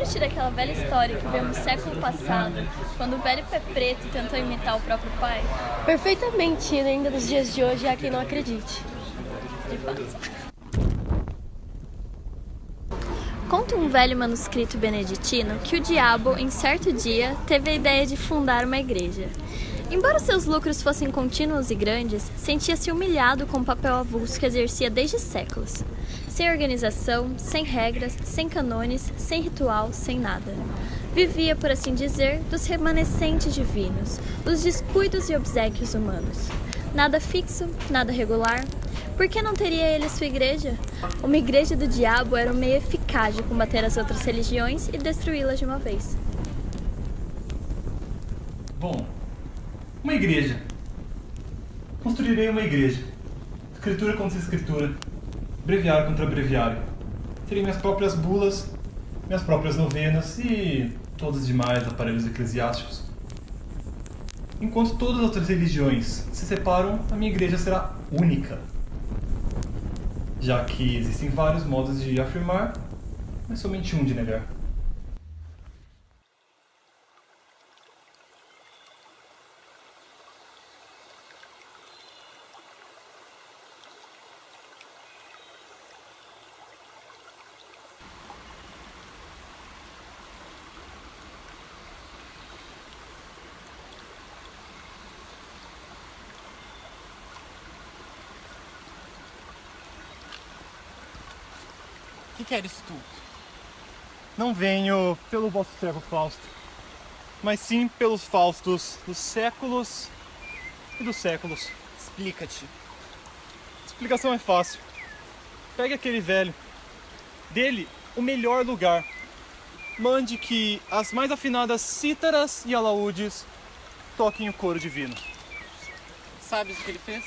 Lembra-te daquela velha história que vemos no século passado, quando o velho pé preto tentou imitar o próprio pai? Perfeitamente, e ainda nos dias de hoje há quem não acredite. De fato. Conta um velho manuscrito beneditino que o diabo, em certo dia, teve a ideia de fundar uma igreja. Embora seus lucros fossem contínuos e grandes, sentia-se humilhado com o papel avulso que exercia desde séculos. Sem organização, sem regras, sem canones, sem ritual, sem nada. Vivia, por assim dizer, dos remanescentes divinos, dos descuidos e obséquios humanos. Nada fixo, nada regular. Por que não teria ele sua igreja? Uma igreja do diabo era um meio eficaz de combater as outras religiões e destruí-las de uma vez. Bom, uma igreja. Construirei uma igreja. Escritura contra escritura. Breviário contra breviário. Terei minhas próprias bulas, minhas próprias novenas e todos os demais aparelhos eclesiásticos. Enquanto todas as outras religiões se separam, a minha igreja será única. Já que existem vários modos de afirmar, mas somente um de negar. Que queres tu? Não venho pelo vosso servo Fausto, mas sim pelos Faustos dos séculos e dos séculos. Explica-te. A explicação é fácil. Pegue aquele velho, dele o melhor lugar. Mande que as mais afinadas cítaras e alaúdes toquem o coro divino. Sabes o que ele fez?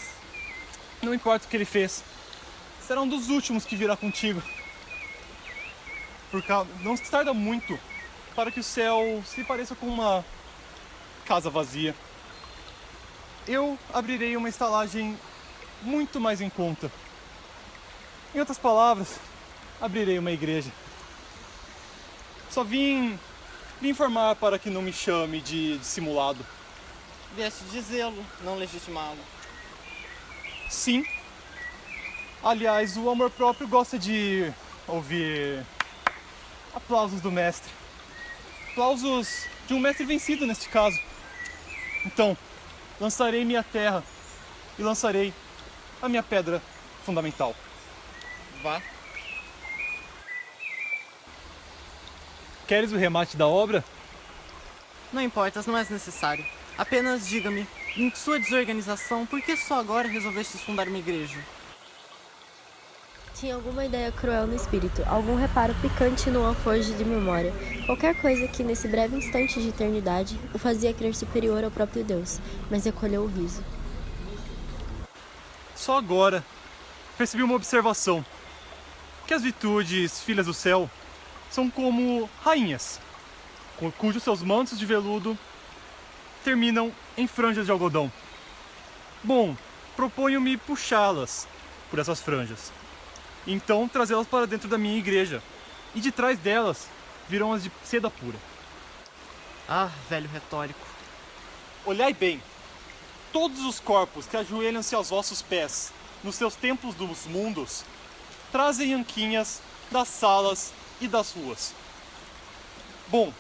Não importa o que ele fez, será um dos últimos que virá contigo. Não se tarda muito para que o céu se pareça com uma casa vazia. Eu abrirei uma estalagem muito mais em conta. Em outras palavras, abrirei uma igreja. Só vim lhe informar para que não me chame de dissimulado. Vieste dizê-lo, não legitimá-lo. Sim. Aliás, o amor próprio gosta de ouvir aplausos do mestre. Aplausos de um mestre vencido neste caso. Então, lançarei minha terra e lançarei a minha pedra fundamental. Vá. Queres o remate da obra? Não importas, não és necessário. Apenas diga-me, em sua desorganização, por que só agora resolveste fundar uma igreja? Tinha alguma ideia cruel no espírito, algum reparo picante no alforje de memória. Qualquer coisa que, nesse breve instante de eternidade, o fazia crer superior ao próprio Deus, mas recolheu o riso. Só agora percebi uma observação. Que as virtudes, filhas do céu, são como rainhas, cujos seus mantos de veludo terminam em franjas de algodão. Bom, proponho-me puxá-las por essas franjas. Então trazê-las para dentro da minha igreja. E de trás delas virão as de seda pura. Ah, velho retórico. Olhai bem. Todos os corpos que ajoelham-se aos vossos pés nos seus templos dos mundos trazem anquinhas das salas e das ruas. Bom,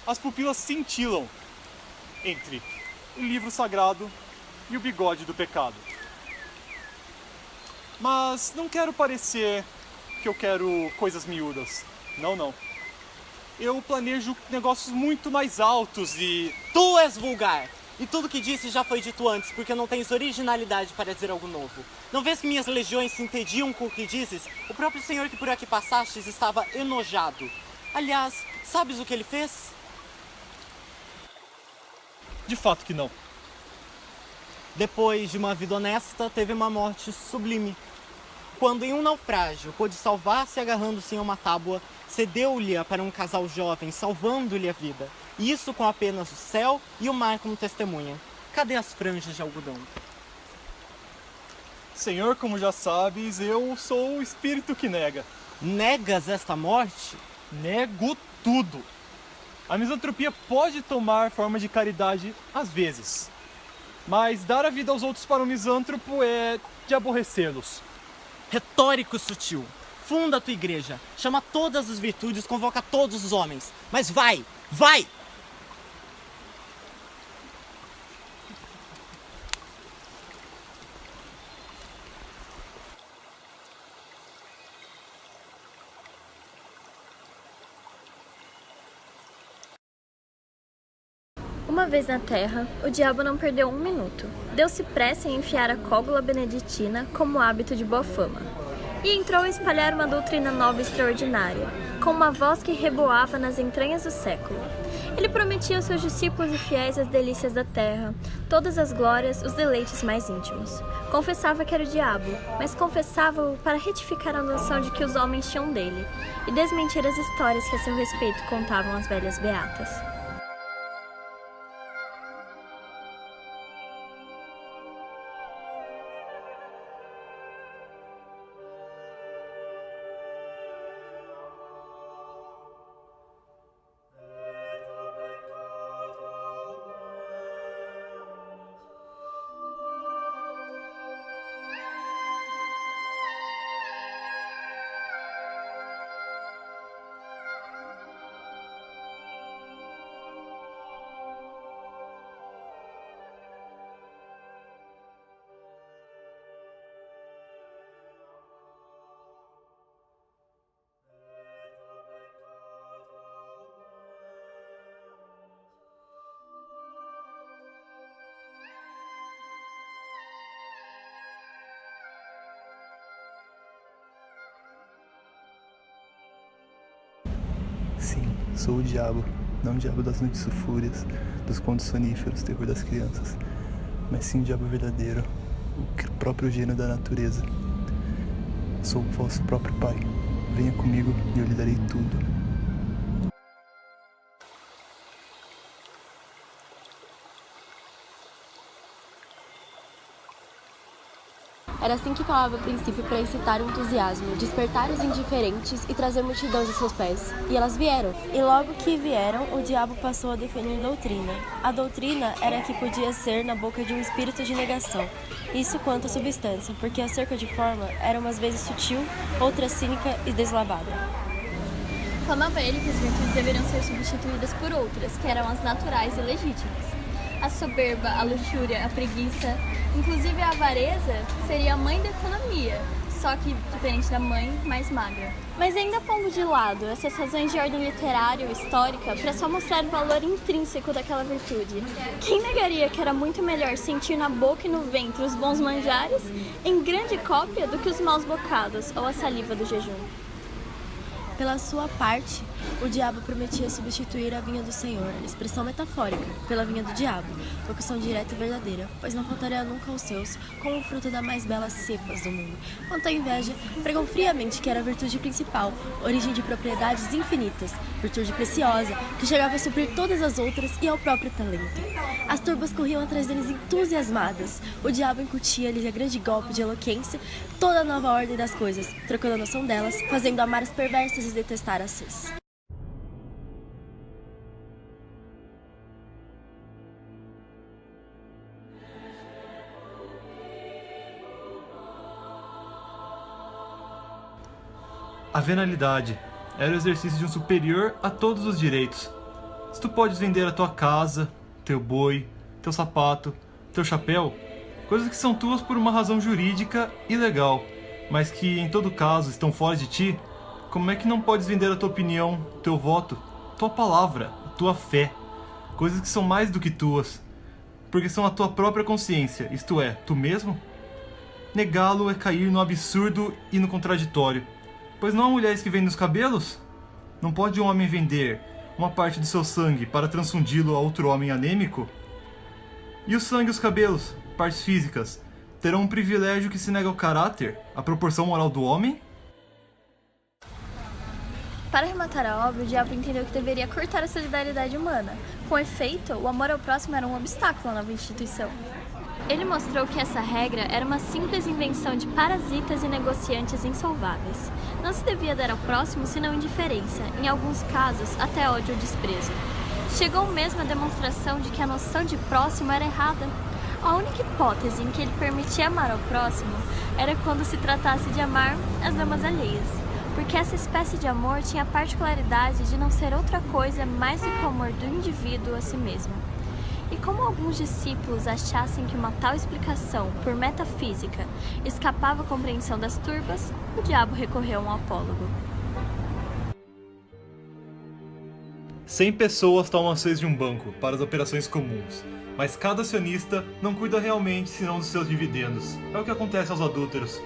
as pupilas cintilam entre o livro sagrado e o bigode do pecado. Mas não quero parecer que eu quero coisas miúdas. Não, não. Eu planejo negócios muito mais altos e... Tu és vulgar! E tudo que disse já foi dito antes, porque não tens originalidade para dizer algo novo. Não vês que minhas legiões se entediam com o que dizes? O próprio senhor que por aqui passastes estava enojado. Aliás, sabes o que ele fez? De fato que não. Depois de uma vida honesta, teve uma morte sublime. Quando em um naufrágio pôde salvar-se agarrando-se em uma tábua, cedeu-lhe para um casal jovem, salvando-lhe a vida. E isso com apenas o céu e o mar como testemunha. Cadê as franjas de algodão? Senhor, como já sabes, eu sou o espírito que nega. Negas esta morte? Nego tudo. A misantropia pode tomar forma de caridade às vezes, mas dar a vida aos outros para um misântropo é de aborrecê-los. Retórico sutil. Funda a tua igreja, chama todas as virtudes, convoca todos os homens. Mas vai! Vai! Uma vez na Terra, o diabo não perdeu um minuto. Deu-se pressa em enfiar a cógula beneditina como hábito de boa fama. E entrou a espalhar uma doutrina nova e extraordinária, com uma voz que reboava nas entranhas do século. Ele prometia aos seus discípulos e fiéis as delícias da terra, todas as glórias, os deleites mais íntimos. Confessava que era o diabo, mas confessava-o para retificar a noção de que os homens tinham dele, e desmentir as histórias que a seu respeito contavam as velhas beatas. Sim, sou o diabo, não o diabo das noites sulfúreas, dos contos soníferos, terror das crianças, mas sim o diabo verdadeiro, o próprio gênio da natureza. Sou o vosso próprio pai. Venha comigo e eu lhe darei tudo. Era assim que falava o princípio para incitar o entusiasmo, despertar os indiferentes e trazer multidões a seus pés. E elas vieram. E logo que vieram, o diabo passou a definir doutrina. A doutrina era que podia ser na boca de um espírito de negação. Isso quanto à substância, porque acerca de forma era umas vezes sutil, outras cínica e deslavada. Clamava ele que as virtudes deveriam ser substituídas por outras, que eram as naturais e legítimas. A soberba, a luxúria, a preguiça, inclusive a avareza, seria a mãe da economia, só que diferente da mãe, mais magra. Mas ainda pondo de lado essas razões de ordem literária ou histórica para só mostrar o valor intrínseco daquela virtude, quem negaria que era muito melhor sentir na boca e no ventre os bons manjares, em grande cópia, do que os maus bocados ou a saliva do jejum? Pela sua parte, o diabo prometia substituir a vinha do Senhor, expressão metafórica, pela vinha do diabo, vocação direta e verdadeira, pois não faltaria nunca aos seus como o fruto das mais belas cepas do mundo. Quanto à inveja, pregam friamente que era a virtude principal, origem de propriedades infinitas, virtude preciosa, que chegava a suprir todas as outras e ao próprio talento. As turbas corriam atrás deles entusiasmadas, o diabo incutia-lhes a grande golpe de eloquência, toda a nova ordem das coisas, trocando a noção delas, fazendo amar as perversas e detestar as sãs. A venalidade era o exercício de um superior a todos os direitos. Se tu podes vender a tua casa, teu boi, teu sapato, teu chapéu, coisas que são tuas por uma razão jurídica e legal, mas que em todo caso estão fora de ti, como é que não podes vender a tua opinião, teu voto, tua palavra, tua fé, coisas que são mais do que tuas, porque são a tua própria consciência, isto é, tu mesmo? Negá-lo é cair no absurdo e no contraditório, pois não há mulheres que vendem os cabelos? Não pode um homem vender uma parte do seu sangue para transfundi-lo a outro homem anêmico? E o sangue e os cabelos, partes físicas, terão um privilégio que se nega ao caráter, à proporção moral do homem? Para arrematar a obra, o diabo entendeu que deveria cortar a solidariedade humana. Com efeito, o amor ao próximo era um obstáculo à nova instituição. Ele mostrou que essa regra era uma simples invenção de parasitas e negociantes insolváveis. Não se devia dar ao próximo senão indiferença, em alguns casos até ódio ou desprezo. Chegou mesmo a demonstração de que a noção de próximo era errada. A única hipótese em que ele permitia amar ao próximo era quando se tratasse de amar as damas alheias, porque essa espécie de amor tinha a particularidade de não ser outra coisa mais do que o amor do indivíduo a si mesmo. E como alguns discípulos achassem que uma tal explicação, por metafísica, escapava à compreensão das turbas, o diabo recorreu a um apólogo. 100 pessoas tomam ações de um banco para as operações comuns, mas cada acionista não cuida realmente senão dos seus dividendos. É o que acontece aos adúlteros.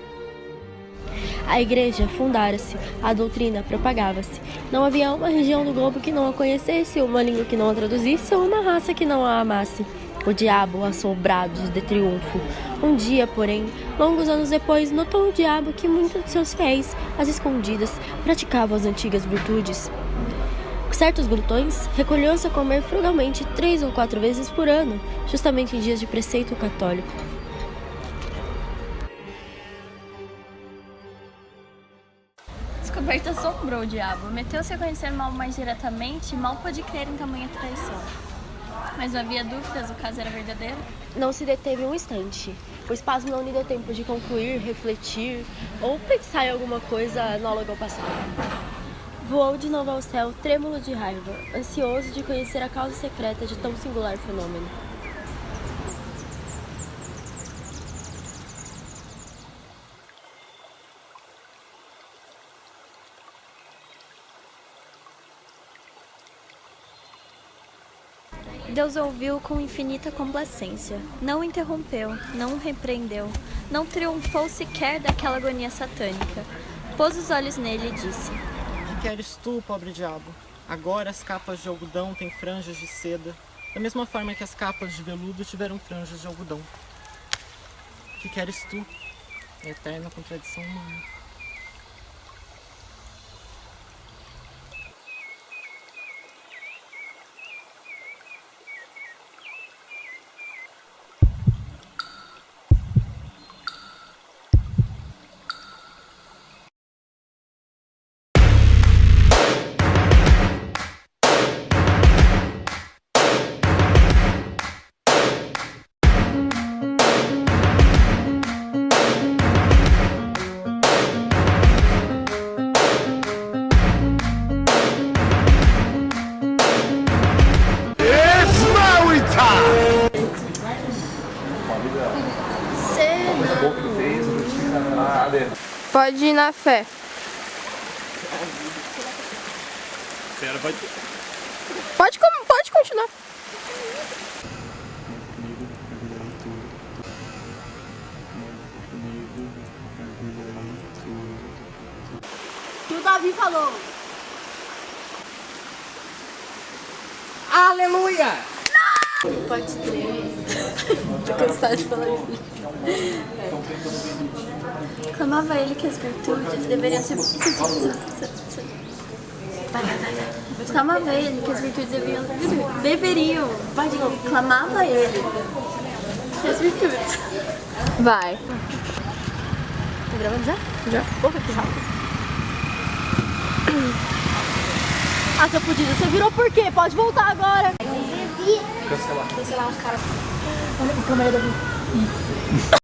A igreja fundara-se, a doutrina propagava-se. Não havia uma região do globo que não a conhecesse, uma língua que não a traduzisse ou uma raça que não a amasse. O diabo, assombrado de triunfo. Um dia, porém, longos anos depois, notou o diabo que muitos de seus fiéis, às escondidas, praticavam as antigas virtudes. Certos glutões recolhiam-se a comer frugalmente 3 ou 4 vezes por ano, justamente em dias de preceito católico. A descoberta assombrou o diabo. Meteu-se a conhecer mal mais diretamente e mal pôde crer em tamanha traição. Mas não havia dúvidas, o caso era verdadeiro. Não se deteve um instante. O espasmo não lhe deu tempo de concluir, refletir ou pensar em alguma coisa análoga ao passado. Voou de novo ao céu, trêmulo de raiva, ansioso de conhecer a causa secreta de tão singular fenômeno. Deus ouviu com infinita complacência. Não o interrompeu, não o repreendeu, não triunfou sequer daquela agonia satânica. Pôs os olhos nele e disse: Que queres tu, pobre diabo? Agora as capas de algodão têm franjas de seda, da mesma forma que as capas de veludo tiveram franjas de algodão. Que queres tu? A eterna contradição humana. Pode ir na fé. Pode continuar. E o Davi falou: Aleluia! pode crer. Tô cansada de falar isso. Clamava ele que as virtudes deveriam ser... Clamava ele que as virtudes deveriam... Vai de novo. Clamava ele que as virtudes... Vai. Tá gravando já? Já. Porra, que rápido. Ah, seu fudido, você virou por quê? Pode voltar agora. Cancelar os caras. Olha a câmera da